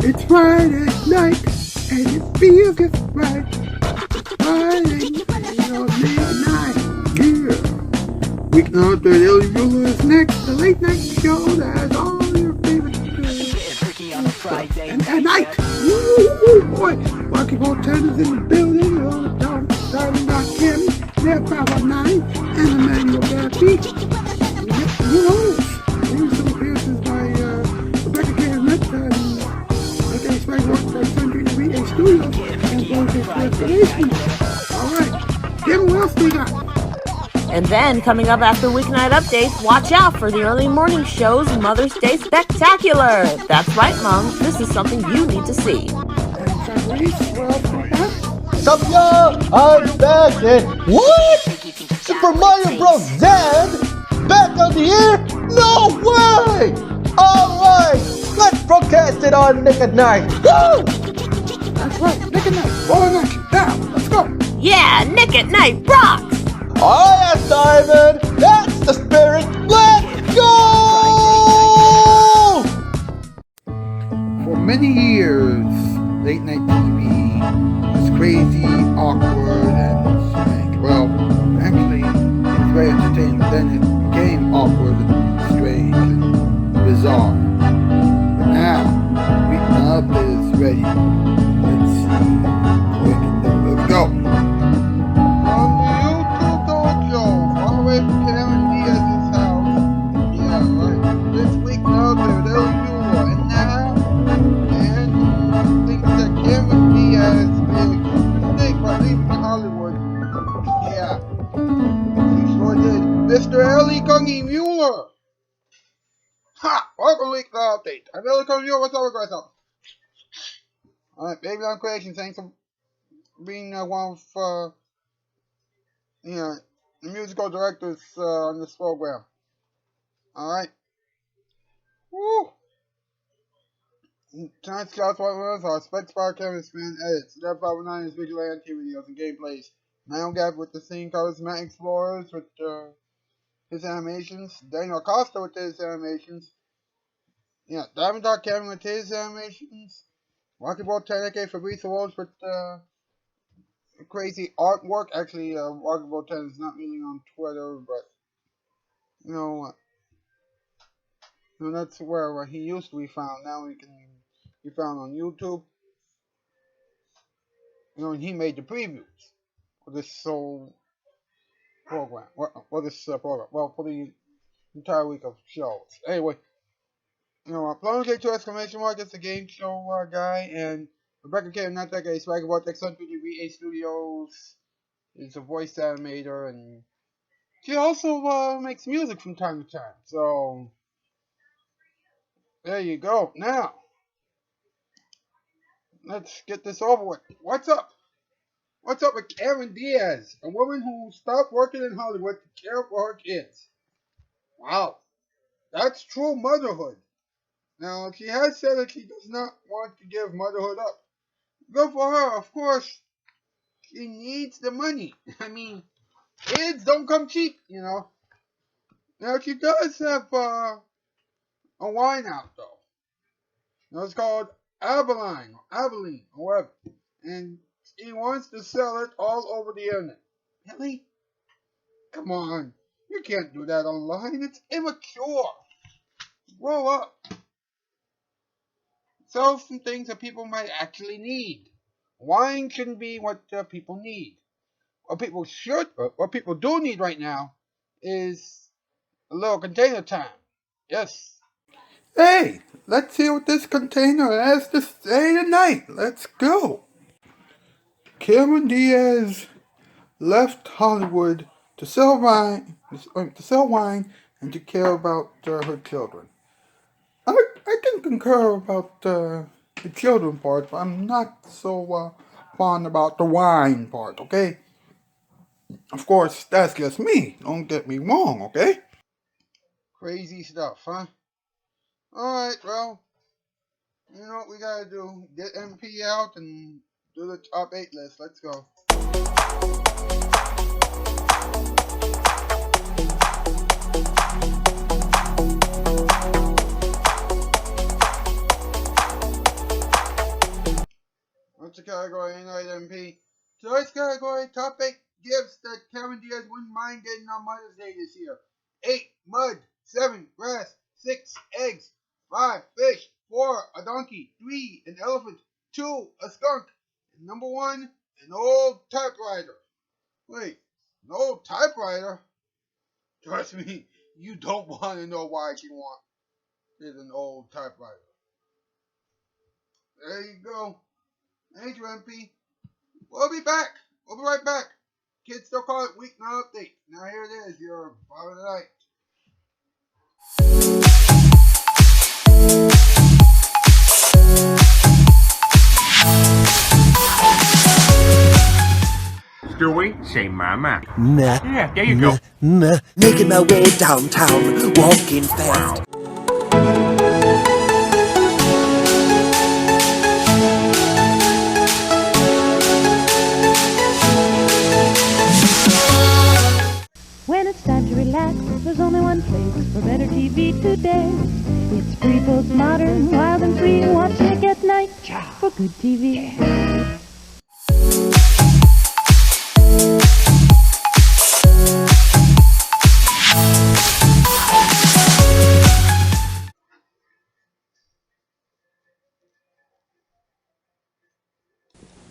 It's Friday night, and it feels just right. Friday night, yeah. Weeknight with Ellie Muller is next. The late night show that has all your favorite and at night. Woo, boy. Rocky Ball 10 is in the building. All the time. Starting by Cammy, Ned 509, and Emmanuel Gaffey. Who knows? Maybe some appearances by Rebecca Cameron Diaz, work by Country VA Studios, and Voltage Destination. Alright, Kim, what else we got? And then, coming up after Weeknight Updates, watch out for the early morning show's Mother's Day Spectacular. That's right, Moms. This is something you need to see. And Fabrice, what else we got? Sup, y'all? I'm back and what? Super Mario Bros. Z? Back on the air? No way! Alright, let's broadcast it on Nick at Night. Woo! That's right, Nick at Night. Ball in action. Now, let's go. Yeah, Nick at Night rocks! Oh yes, Simon! That's the spirit! Let's go! For many years, late night TV was crazy, awkward, and strange. Well, actually, it was very entertaining, but then it became awkward and strange and bizarre. But now, Weeknight Up is ready. Let's see. Here we go. From Cameron Diaz's house. Yeah, right. This week now they're and now and thinks that Cameron Diaz made a mistake by leaving Hollywood. Yeah. He sure did. Mr. Ellie Gungy Muller. Ha! Welcome to Week Update. I'm Ellie Gungy Muller. What's up, guys? Alright, Baby on Creation, thanks for being one of the musical directors on this program. Alright. Woo! Tonight's Shoutout Spotlight are Specs Power Cameron Spin edits. Ned 509 is vigilante videos and gameplays. Now Gap with the scene covers Matt Explorers with his animations. Daniel Acosta with his animations. Yeah, Diamond Dog Cameron with his animations. Rocky Ball 10 Fabrice Walsh with crazy artwork. Actually, Rocky Ball 10 is not really on Twitter, but that's where he used to be found. Now he can be found on YouTube. And he made the previews for this program. For this program. Well, for the entire week of shows. Anyway, Plum K2 exclamation mark is the game show guy, and Rebecca K, not that guy, Swagger Bot X1 VA Studios is a voice animator, and she also makes music from time to time. So there you go. Now, let's get this over with. What's up? What's up with Cameron Diaz, a woman who stopped working in Hollywood to care for her kids? Wow, that's true motherhood. Now, she has said that she does not want to give motherhood up. Good for her, of course. She needs the money. I mean, kids don't come cheap, Now, she does have a wine out, though. It's called Abilene, or whatever. And she wants to sell it all over the internet. Really? Come on. You can't do that online. It's immature. Grow up. Sell some things that people might actually need. Wine shouldn't be what people need. What people do need right now is a little container time. Yes. Hey, let's see what this container has to say tonight. Let's go. Cameron Diaz left Hollywood to sell wine, and to care about her children. I can concur about the children part, but I'm not so fond about the wine part, okay? Of course, that's just me. Don't get me wrong, okay? Crazy stuff, huh? Alright, well, you know what we gotta do. Get MP out and do the top 8 list. Let's go. First category, top 8 gifts that Cameron Diaz wouldn't mind getting on Mother's Day this year. 8, mud. 7, grass. 6, eggs. 5, fish. 4, a donkey. 3, an elephant. 2, a skunk. And number 1, an old typewriter. Wait, an old typewriter? Trust me, you don't want to know why she wanted an old typewriter. There you go. Thank you, MP. We'll be back. We'll be right back. Kids still call it Weeknight Update. Now here it is, your Father of the Night. Stewie, say mama. Nah. Yeah, there you go. Making my way downtown, walking fast. When it's time to relax, there's only one place for better TV today. It's free, postmodern, wild and free. Watch Nick at Night for good TV.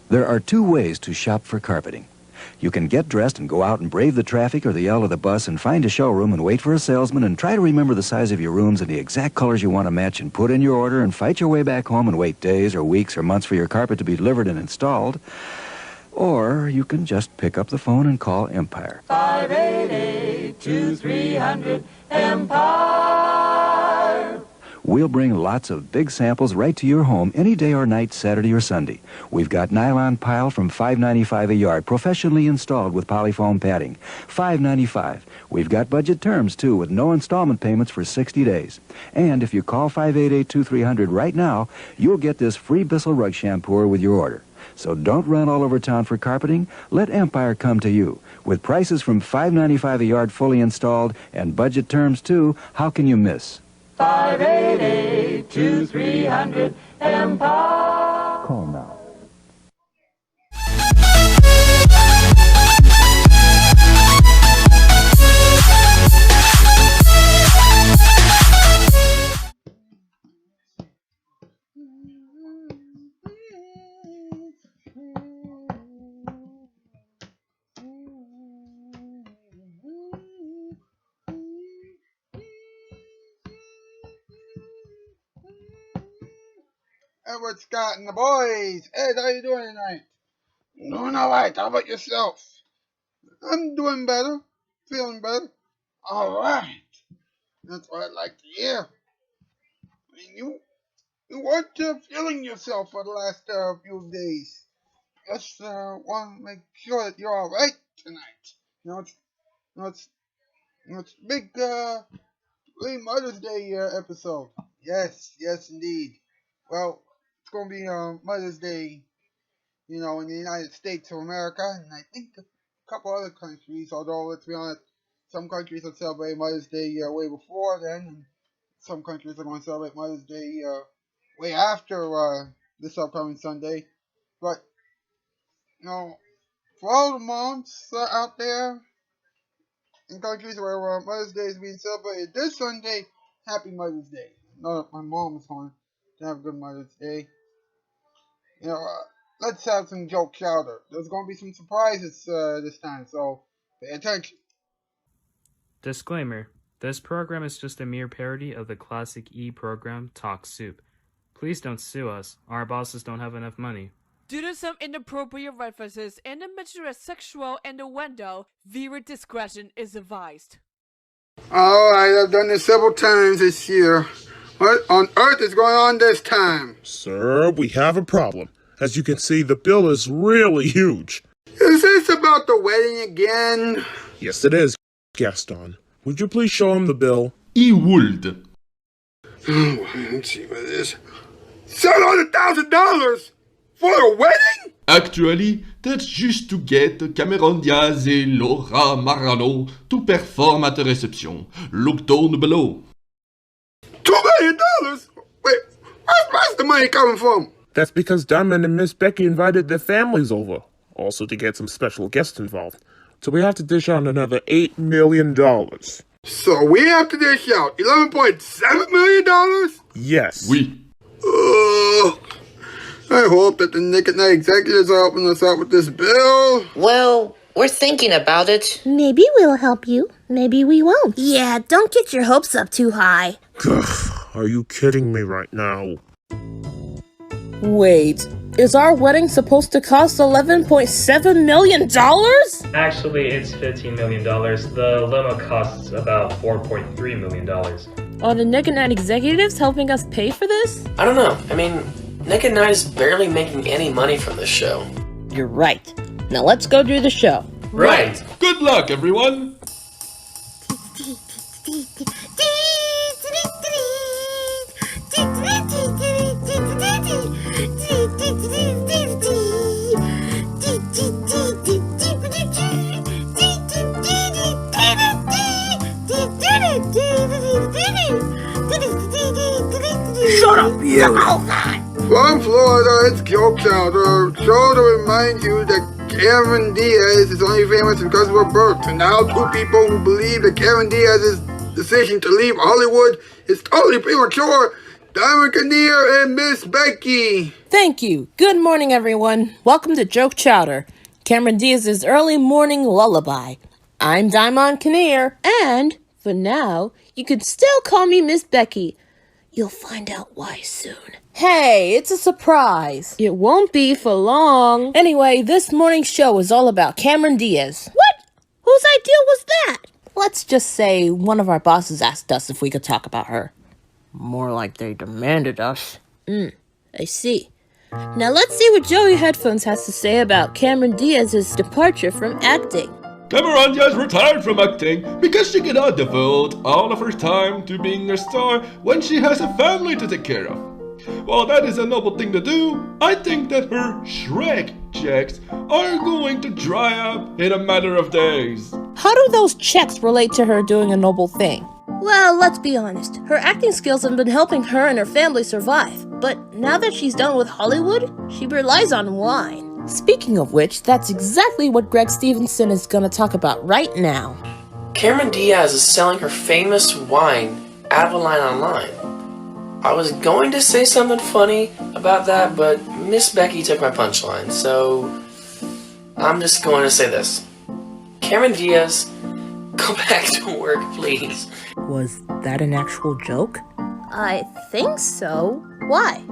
There are 2 ways to shop for carpeting. You can get dressed and go out and brave the traffic or the yell of the bus and find a showroom and wait for a salesman and try to remember the size of your rooms and the exact colors you want to match and put in your order and fight your way back home and wait days or weeks or months for your carpet to be delivered and installed. Or you can just pick up the phone and call Empire. 588-2300 Empire. We'll bring lots of big samples right to your home any day or night, Saturday or Sunday. We've got nylon pile from $5.95 a yard, professionally installed with polyfoam padding. $5.95. We've got budget terms, too, with no installment payments for 60 days. And if you call 588-2300 right now, you'll get this free Bissell rug shampooer with your order. So don't run all over town for carpeting. Let Empire come to you. With prices from $5.95 a yard fully installed and budget terms, too, how can you miss? 588-2300 Empire. Call now. Edward Scott and the boys. Ed, how you doing tonight? Doing alright. How about yourself? I'm doing better. Feeling better. Alright. That's what I'd like to hear. I mean, you weren't feeling yourself for the last few days. Just want to make sure that you're alright tonight. It's big Mother's Day episode. Yes, indeed. Well, it's going to be Mother's Day, in the United States of America, and I think a couple other countries, although, let's be honest, some countries will celebrate Mother's Day way before then, and some countries are going to celebrate Mother's Day way after this upcoming Sunday. But, for all the moms out there in countries where Mother's Day is being celebrated this Sunday, happy Mother's Day. I know that my mom is going to have a good Mother's Day. Let's have some jokes out there. There's going to be some surprises this time, so pay attention. Disclaimer. This program is just a mere parody of the classic E program Talk Soup. Please don't sue us. Our bosses don't have enough money. Due to some inappropriate references and the mature sexual innuendo, viewer discretion is advised. Alright, I've done this several times this year. What on earth is going on this time? Sir, we have a problem. As you can see, the bill is really huge. Is this about the wedding again? Yes, it is, Gaston. Would you please show him the bill? He would. Oh, let's see what it is. $700,000 for a wedding? Actually, that's just to get Cameron Diaz et Laura Marano to perform at the reception. Look down below. $2 million? Wait, where's the money coming from? That's because Diamond and Miss Becky invited their families over. Also to get some special guests involved. So we have to dish out another $8 million. So we have to dish out $11.7 million? Yes. I hope that the Nick at Night executives are helping us out with this bill. Well, we're thinking about it. Maybe we'll help you. Maybe we won't. Yeah, don't get your hopes up too high. Are you kidding me right now? Wait, is our wedding supposed to cost $11.7 million? Actually, it's $15 million. The limo costs about $4.3 million. Are the Nick at Night executives helping us pay for this? I don't know. I mean, Nick at Night is barely making any money from this show. You're right. Now let's go do the show. Right. Good luck, everyone. Shut up, you! From Florida, it's Joke Chowder. Show to remind you that Cameron Diaz is only famous because of her birth. And now two people who believe that Cameron Diaz's decision to leave Hollywood is totally premature. Diamond Kinnear and Miss Becky. Thank you. Good morning, everyone. Welcome to Joke Chowder, Cameron Diaz's early morning lullaby. I'm Diamond Kinnear, and for now, you can still call me Miss Becky. You'll find out why soon. Hey, it's a surprise. It won't be for long. Anyway, this morning's show is all about Cameron Diaz. What? Whose idea was that? Let's just say one of our bosses asked us if we could talk about her. More like they demanded us. I see. Now let's see what Joey Headphones has to say about Cameron Diaz's departure from acting. Cameron Diaz retired from acting because she cannot devote all of her time to being a star when she has a family to take care of. While that is a noble thing to do, I think that her Shrek checks are going to dry up in a matter of days. How do those checks relate to her doing a noble thing? Well, let's be honest. Her acting skills have been helping her and her family survive. But now that she's done with Hollywood, she relies on wine. Speaking of which, that's exactly what Greg Stevenson is going to talk about right now. Cameron Diaz is selling her famous wine out of a line online. I was going to say something funny about that, but Miss Becky took my punchline, so I'm just going to say this. Cameron Diaz, go back to work, please. Was that an actual joke? I think so. Why?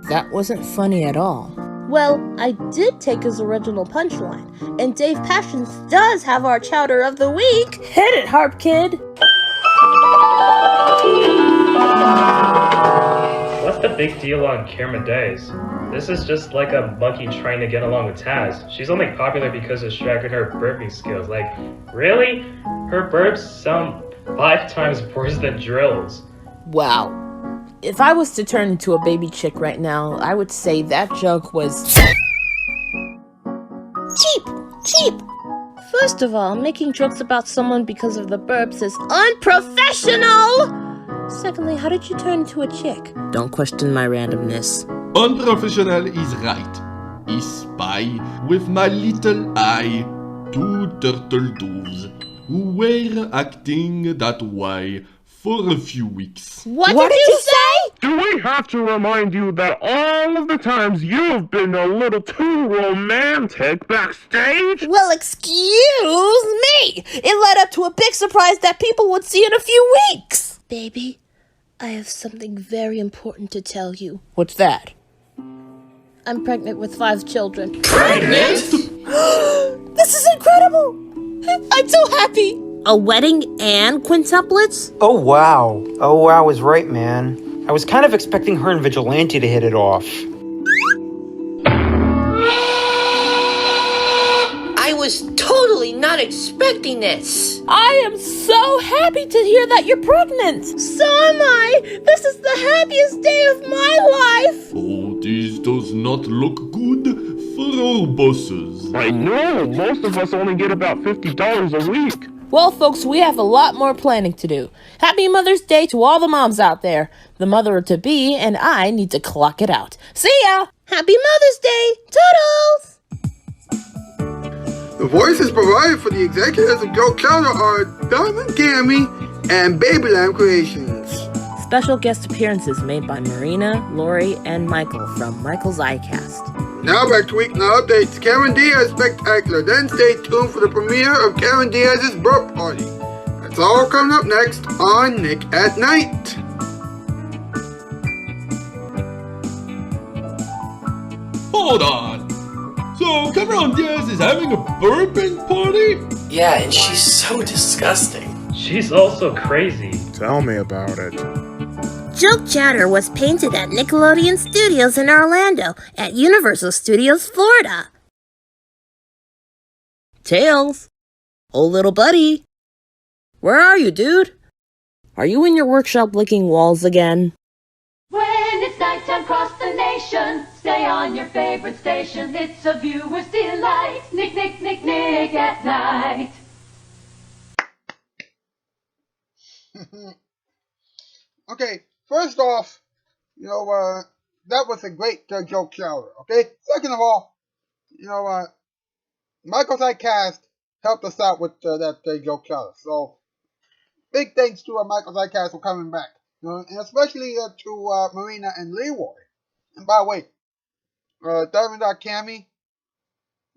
That wasn't funny at all. Well, I did take his original punchline, and Dave Passions does have our chowder of the week. Hit it, Harp Kid! What's the big deal on Cameron Diaz? This is just like a monkey trying to get along with Taz. She's only popular because of Shrek and her burping skills. Like, really? Her burps sound 5 times worse than drills. Wow. If I was to turn into a baby chick right now, I would say that joke was cheap. First of all, making jokes about someone because of the burps is unprofessional! Secondly, how did you turn into a chick? Don't question my randomness. Unprofessional is right. I spy with my little eye 2 turtle doves who were acting that way for a few weeks. What did you say? Do we have to remind you that all of the times you've been a little too romantic backstage? Well, excuse me! It led up to a big surprise that people would see in a few weeks! Baby, I have something very important to tell you. What's that? I'm pregnant with 5 children. Pregnant? This is incredible! I'm so happy! A wedding and quintuplets? Oh wow is right, man. I was kind of expecting her and Vigilante to hit it off. I was totally not expecting this. I am so happy to hear that you're pregnant. So am I. This is the happiest day of my life. Oh, this does not look good for our bosses. I know, most of us only get about $50 a week. Well, folks, we have a lot more planning to do. Happy Mother's Day to all the moms out there. The mother-to-be and I need to clock it out. See ya! Happy Mother's Day! Toodles! The voices provided for the executives of Joe Chowder are Diamond Cammy and Babyland Creations. Special guest appearances made by Marina, Lori, and Michael from Michael's iCast. Now back to Weeknight Updates. Cameron Diaz Spectacular. Then stay tuned for the premiere of Cameron Diaz's Burp Party. That's all coming up next on Nick at Night. Hold on. So Cameron Diaz is having a burping party? Yeah, and she's so disgusting. She's also crazy. Tell me about it. Joke Chatter was painted at Nickelodeon Studios in Orlando at Universal Studios, Florida. Tails! Oh, little buddy! Where are you, dude? Are you in your workshop licking walls again? When it's nighttime across the nation, stay on your favorite station. It's a viewer's delight. Nick, Nick, Nick, Nick at Night. Okay, first off, that was a great joke shower, okay? Second of all, Michael's iCast helped us out with that joke shower. So, big thanks to Michael's iCast for coming back. And especially to Marina and Leroy. And by the way, Diamond.Cammy,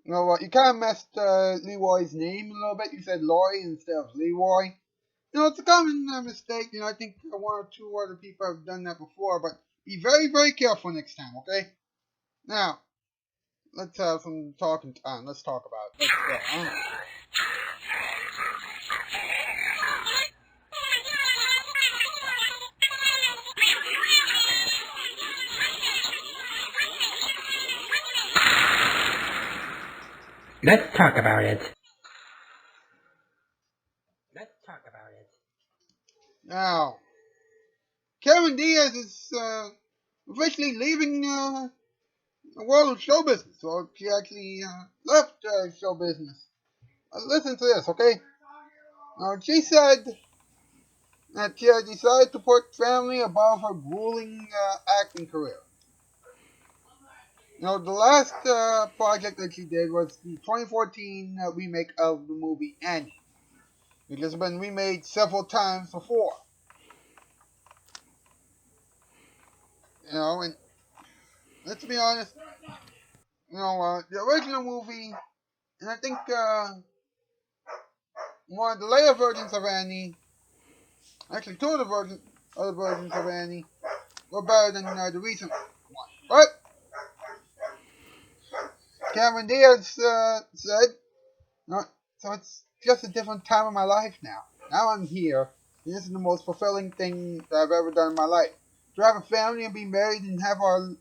you kind of messed Leroy's name a little bit. You said Lori instead of Leroy. It's a common mistake. I think one or two other people have done that before, but be very, very careful next time, okay? Now, let's have some talking time. Let's talk about it. Let's go. Let's talk about it. Now, Cameron Diaz is officially leaving the world of show business. So she actually left show business. Listen to this, okay? She said that she had decided to put family above her grueling acting career. The last project that she did was the 2014 remake of the movie Annie, which has been remade several times before. And let's be honest, the original movie, and I think one of the later versions of Annie, actually two of the other versions of Annie, were better than the recent one. But Cameron Diaz said, so it's just a different time of my life now. Now I'm here. This is the most fulfilling thing that I've ever done in my life. To have a family and be married and have our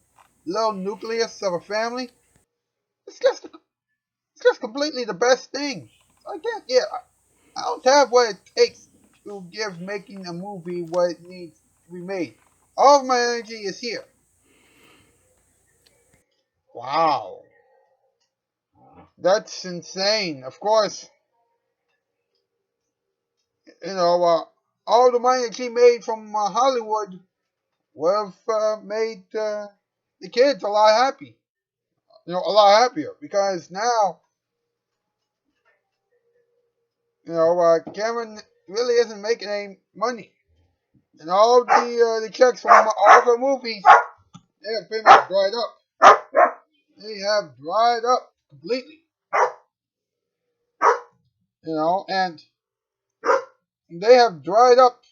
little nucleus of a family, it's just completely the best thing. I don't have what it takes to give making a movie what it needs to be made. All of my energy is here. Wow. That's insane. Of course, all the money that she made from Hollywood would have made the kids a lot happier, because now, Cameron really isn't making any money, and all the checks from all of her movies, they have pretty much dried up. They have dried up completely, and they have dried up,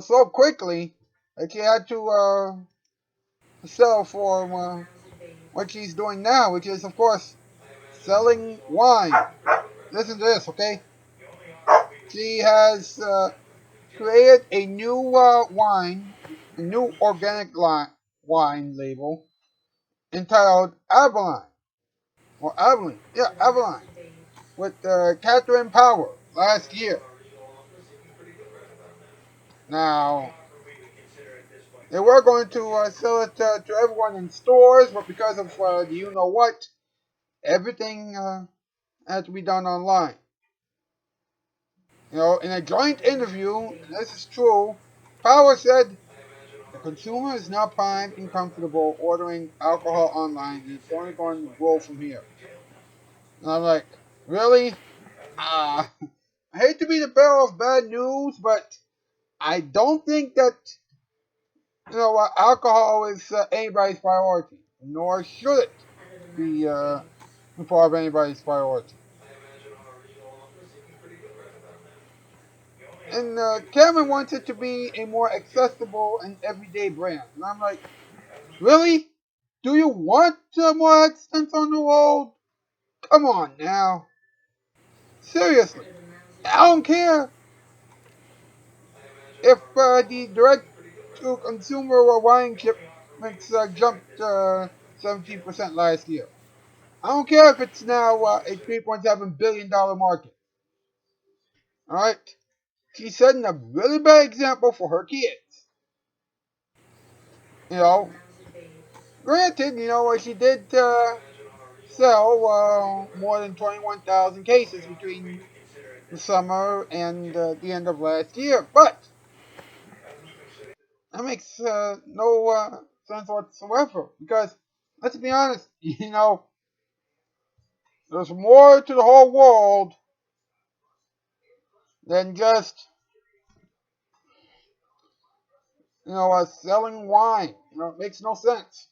so quickly that she had to sell for what she's doing now, which is, of course, selling wine. Listen to this, okay? She has created a new wine, a new organic wine label entitled Avalon. Or Avalon. Yeah, Avalon. With Catherine Power last year. Now, they were going to sell it to everyone in stores, but because of the you-know-what, everything had to be done online. In a joint interview, and this is true, Power said the consumer is now primed and comfortable ordering alcohol online, and it's only going to grow from here. And I'm like, really? I hate to be the bearer of bad news, but I don't think that, alcohol is anybody's priority, nor should it be part of anybody's priority. And Cameron wants it to be a more accessible and everyday brand. And I'm like, really? Do you want more accents on the road? Come on now. Seriously. I don't care if the direct-to-consumer wine shipments jumped 17% last year. I don't care if it's now a $3.7 billion market. Alright? She's setting a really bad example for her kids. Granted, she did sell more than 21,000 cases between the summer and the end of last year, but that makes no sense whatsoever, because let's be honest, there's more to the whole world than just selling wine. It makes no sense.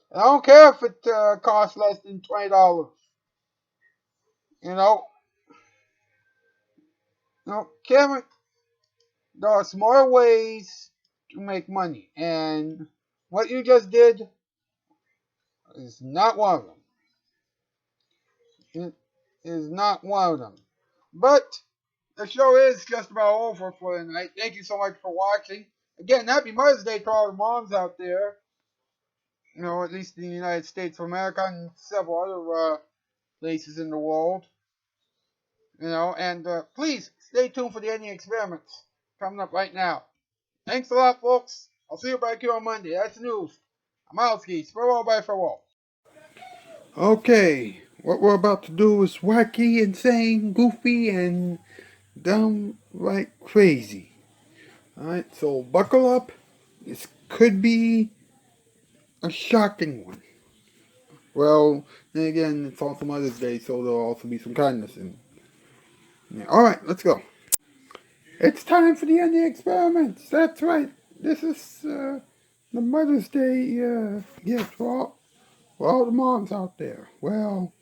And I don't care if it costs less than $20. Cameron, there are smarter ways to make money, and what you just did is not one of them. It is not one of them. But the show is just about over for tonight. Thank you so much for watching. Again, happy Mother's Day to all the moms out there. At least in the United States of America and several other places in the world. And please stay tuned for the ending experiments coming up right now. Thanks a lot, folks. I'll see you back here on Monday. That's the news. I'm out, skis. Farewell, bye, farewell. Okay, what we're about to do is wacky, insane, goofy, and downright crazy. Alright, so buckle up. This could be a shocking one. Well, then again, it's also Mother's Day, so there'll also be some kindness in it. Alright, let's go. It's time for the ending experiments. That's right. This is the Mother's Day gift for all the moms out there. Well,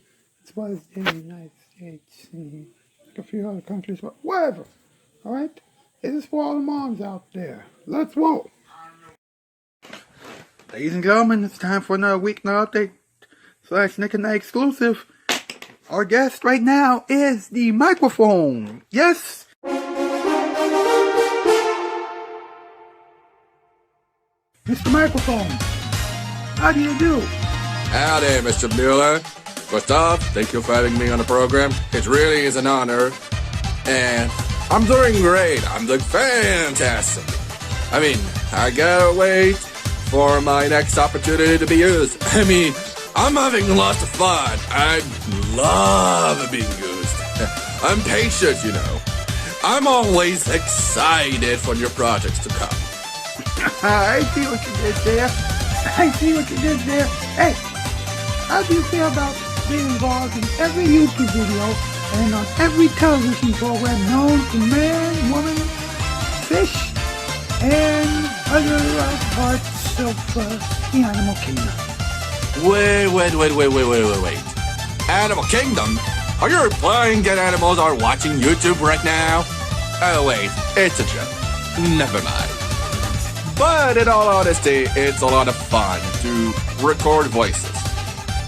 it's Mother's Day in the United States and a few other countries, but whatever. Alright? This is for all the moms out there. Let's roll. Ladies and gentlemen, it's time for another Weeknight update / Nick and Night exclusive. Our guest right now is the microphone. Yes? Mr. Microphone, how do you do? Howdy, Mr. Muller. First off, thank you for having me on the program. It really is an honor. And I'm doing great. I'm doing fantastic. I mean, I gotta wait for my next opportunity to be used. I mean, I'm having lots of fun. I love being used. I'm patient, I'm always excited for your projects to come. I see what you did there. Hey, how do you feel about being involved in every YouTube video and on every television program known to man, woman, fish, and other parts of the animal kingdom? Wait. Animal Kingdom? Are you implying that animals are watching YouTube right now? Oh wait, it's a joke. Never mind. But in all honesty, it's a lot of fun to record voices.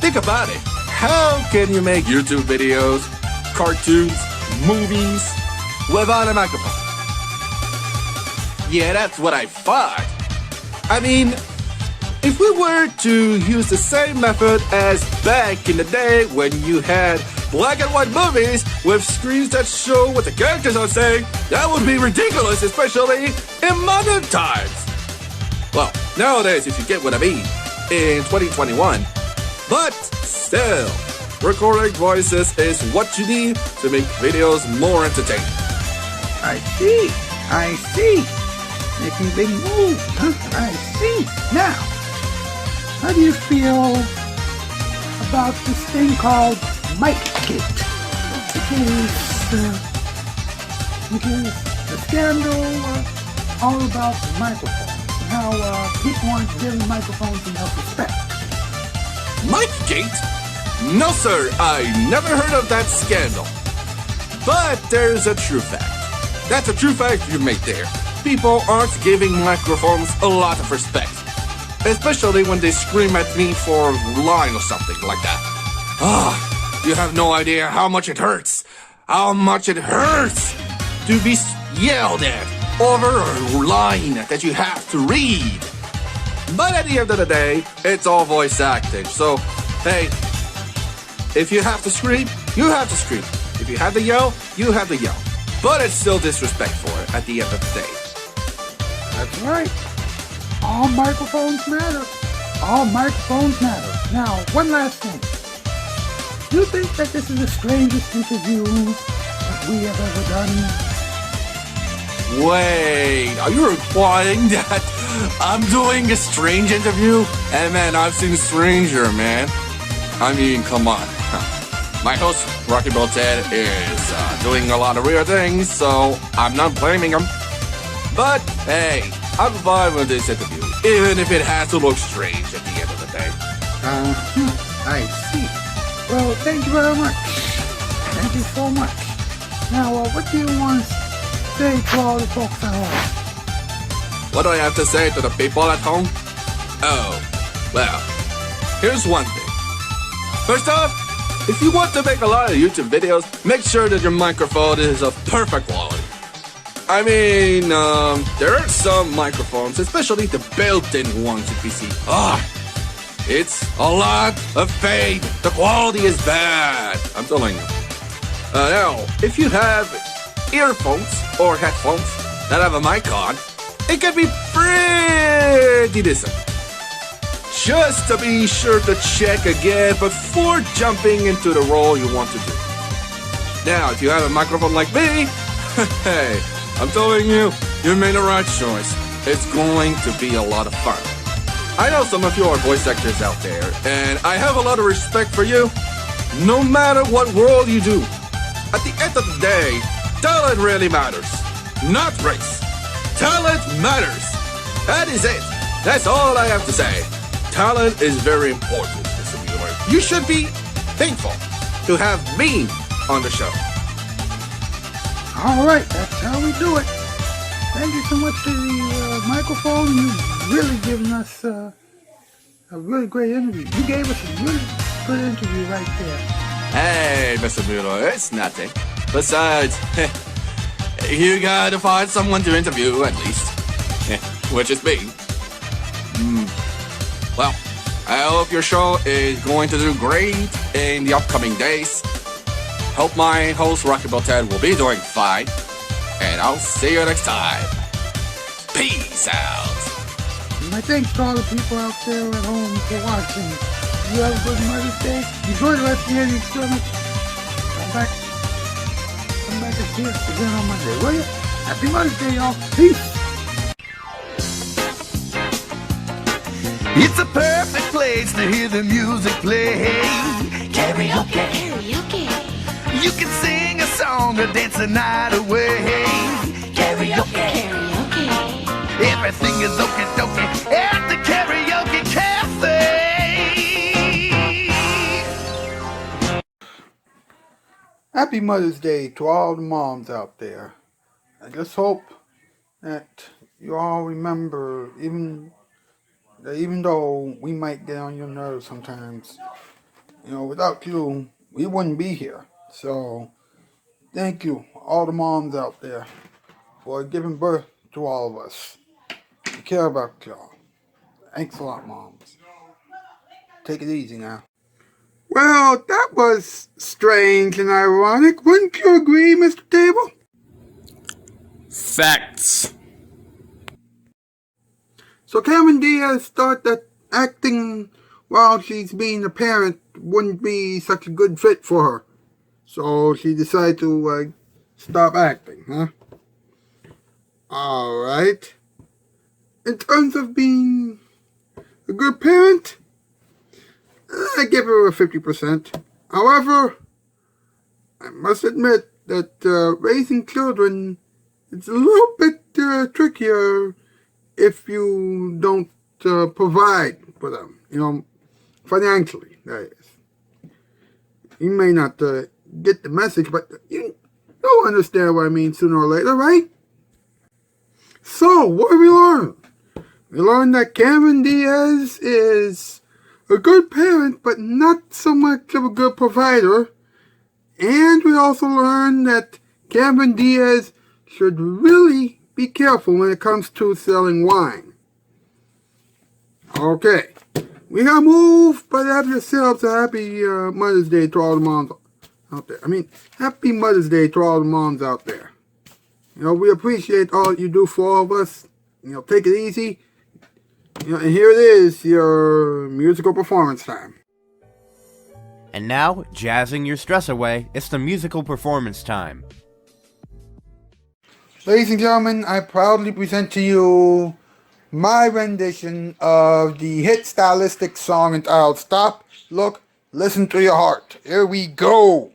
Think about it. How can you make YouTube videos, cartoons, movies without a microphone? Yeah, that's what I thought. I mean, if we were to use the same method as back in the day when you had black and white movies with screens that show what the characters are saying, that would be ridiculous, especially in modern times. Well, nowadays, if you get what I mean, in 2021. But still, recording voices is what you need to make videos more entertaining. I see. Making big moves, huh? I see. Now, how do you feel about this thing called MikeGate. Because the scandal all about the microphones and how people aren't giving microphones enough respect. MikeGate? No, sir, I never heard of that scandal. But there's a true fact. That's a true fact you made there. People aren't giving microphones a lot of respect. Especially when they scream at me for a line or something like that. You have no idea how much it hurts. How much it hurts to be yelled at over a line that you have to read. But at the end of the day, it's all voice acting. So, hey, if you have to scream, you have to scream. If you have to yell, you have to yell. But it's still disrespectful at the end of the day. That's right. All microphones matter. All microphones matter. Now, one last thing. Do you think that this is the strangest interview that we have ever done? Wait, are you implying that I'm doing a strange interview? Hey man, I've seen stranger, man. I mean, come on. My host, Rocky Ted, is doing a lot of weird things, so I'm not blaming him. But, hey, I'm fine with this interview, even if it has to look strange at the end of the day. I see. Well, thank you very much. Thank you so much. Now, what do you want to say to all the folks at home? What do I have to say to the people at home? Oh, well, here's one thing. First off, if you want to make a lot of YouTube videos, make sure that your microphone is of perfect quality. I mean, there are some microphones, especially the built-in ones in PC. It's a lot of fade. The quality is bad. I'm telling you. Now, if you have earphones or headphones that have a mic on, it can be pretty decent. Just to be sure to check again before jumping into the role you want to do. Now, if you have a microphone like me, hey, I'm telling you, you made the right choice. It's going to be a lot of fun. I know some of you are voice actors out there, and I have a lot of respect for you, no matter what role you do. At the end of the day, talent really matters, not race. Talent matters. That is it. That's all I have to say. Talent is very important, Mr. Muller. You should be thankful to have me on the show. All right, that's how we do it. Thank you so much for the microphone. You've really given us a really great interview. You gave us a really good interview right there. Hey, Mr. Muller, it's nothing. Besides, you gotta find someone to interview at least, which is me. Well, I hope your show is going to do great in the upcoming days. Hope my host, Rocky Ted, will be doing fine. And I'll see you next time. Peace out. My thanks to all the people out there at home for watching. You have a good Mother's Day. Enjoy the rest of your experiment. Come back and see us again on Monday, will you? Happy Mother's Day, y'all. Peace. It's a perfect place to hear the music play. Karaoke. You can sing a song or dance the night away. Karaoke. Everything is okie dokie at the Karaoke Cafe. Happy Mother's Day to all the moms out there. I just hope that you all remember, even though we might get on your nerves sometimes, without you, we wouldn't be here. So, thank you, all the moms out there, for giving birth to all of us. We care about y'all. Thanks a lot, moms. Take it easy now. Well, that was strange and ironic. Wouldn't you agree, Mr. Table? Facts. So Cameron Diaz thought that acting while she's being a parent wouldn't be such a good fit for her. So she decided to stop acting, huh? Alright. In terms of being a good parent, I give her a 50%. However, I must admit that raising children is a little bit trickier if you don't provide for them, financially, that is. You may not get the message, but you'll understand what I mean sooner or later, right? So, what did we learn? We learned that Cameron Diaz is a good parent, but not so much of a good provider. And we also learned that Cameron Diaz should really be careful when it comes to selling wine. Okay. We gotta move, but have yourselves a happy Mother's Day to all the moms out there. Happy Mother's Day to all the moms out there. We appreciate all you do for all of us. Take it easy. And here it is, your musical performance time. And now, jazzing your stress away, it's the musical performance time. Ladies and gentlemen, I proudly present to you my rendition of the hit stylistic song entitled Stop, Look, Listen to Your Heart. Here we go.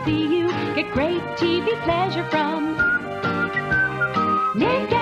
see you get great TV pleasure from Nick